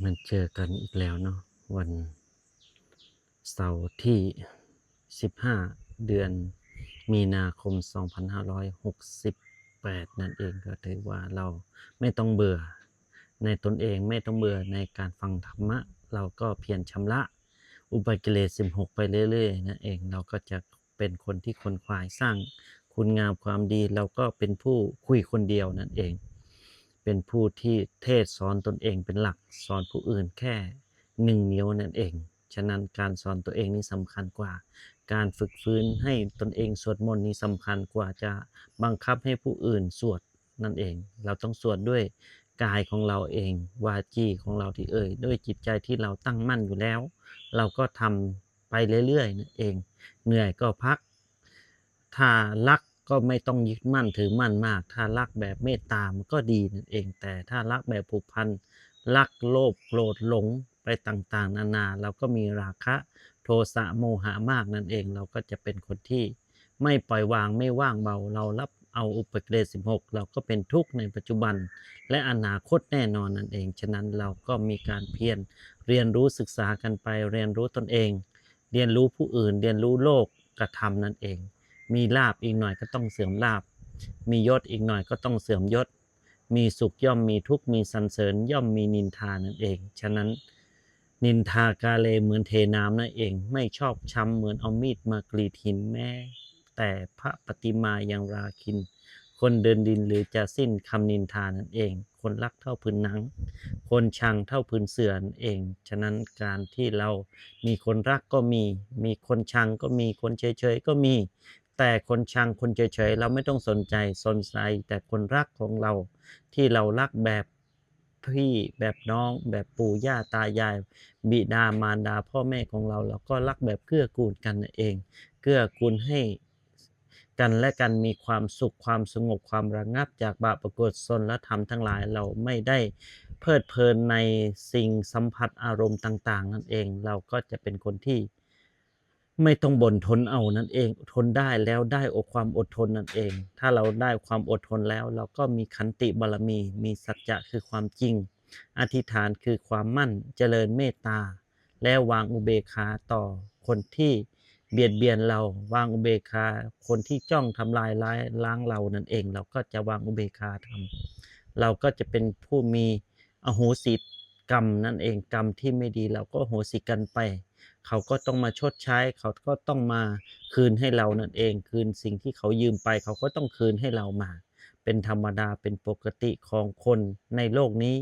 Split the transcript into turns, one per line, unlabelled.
มันเจอกันอีกแล้วเนาะวันเสาร์ที่15เดือนมีนาคม2568นั่นเองก็ถือว่าเราไม่ต้องเบื่อในตนเองไม่ต้องเบื่อในการฟังธรรมะเราก็เพียรชำระอุปกิเลส16ไปเรื่อยๆนั่นเองเราก็จะเป็นคนที่ขวนขวายสร้างคุณงามความดีเราก็เป็นผู้คุยคนเดียวนั่นเองเป็นผู้ที่เทศสอนตนเองเป็นหลักสอนผู้อื่นแค่1 นิ้วนั่นเองฉะนั้นการสอนตัวเองนี่สำคัญกว่าการฝึกฟื้นให้ตนเองสวดมนต์นี่สำคัญกว่าจะบังคับให้ผู้อื่นสวดนั่นเองเราต้องสวดด้วยกายของเราเองวาจีของเราที่ด้วยจิตใจที่เราตั้งมั่นอยู่แล้วเราก็ทำไปเรื่อยๆนั่นเองเหนื่อยก็พักถ้ารักก็ไม่ต้องยึดมั่นถือมั่นมากถ้ารักแบบเมตตามันก็ดีนั่นเองแต่ถ้ารักแบบผูกพันรักโลภโกรธหลงไปต่างๆนานาเราก็มีราคะโทสะโมหะมากนั่นเองเราก็จะเป็นคนที่ไม่ปล่อยวางไม่ว่างเบาเรารับเอาอุปกิเลส16เราก็เป็นทุกข์ในปัจจุบันและอนาคตแน่นอนนั่นเองฉะนั้นเราก็มีการเพียรเรียนรู้ศึกษากันไปเรียนรู้ตนเองเรียนรู้ผู้อื่นเรียนรู้โลกกระทำนั่นเองมีลาภอีกหน่อยก็ต้องเสื่อมลาภมียศอีกหน่อยก็ต้องเสื่อมยศมีสุขย่อมมีทุกข์มีสรรเสริญย่อมมีนินทานั่นเองฉะนั้นนินทากาเลเหมือนเทน้ำนั่นเองไม่ชอบช้ำเหมือนเอามีดมากรีดหินแม้แต่พระปฏิมายังราคินคนเดินดินหรือจะสิ้นคำนินทานั่นเองคนรักเท่าผืนหนังคนชังเท่าผืนเสื่อนั่นเองฉะนั้นการที่เรามีคนรักก็มีคนชังก็มีคนเฉยๆก็มีแต่คนชังคนเฉยๆเราไม่ต้องสนใจแต่คนรักของเราที่เรารักแบบพี่แบบน้องแบบปู่ย่าตายายบิดามารดาพ่อแม่ของเราเราก็รักแบบเกื้อกูลกันนั่นเองเกื้อกูลให้กันและกันมีความสุขความสงบความระงับจากบาปอกุศลธรรมทั้งหลายเราไม่ได้เพลิดเพลินในสิ่งสัมผัสอารมณ์ต่างๆนั่นเองเราก็จะเป็นคนที่ไม่ต้องบ่นทนเอานั่นเองทนได้แล้วได้ความอดทนนั่นเองถ้าเราได้ความอดทนแล้วเราก็มีขันติบารมีมีสัจจะคือความจริงอธิษฐานคือความมั่นเจริญเมตตาและวางอุเบกขาต่อคนที่เบียดเบียนเราวางอุเบกขาคนที่จ้องทำลายล้างเรานั่นเองเราก็จะวางอุเบกขาทำเราก็จะเป็นผู้มีอโหสิกรรมนั่นเองกรรมที่ไม่ดีเราก็อโหสิกันไป เขาก็ต้องมาชดใช้เขาก็ต้องมาคืนให้เรานั่นเองคืนสิ่งที่เขายืมไปเขาก็ต้องคืนให้เรามาเป็นธรรมดาเป็นปกติของคนในโลกนี้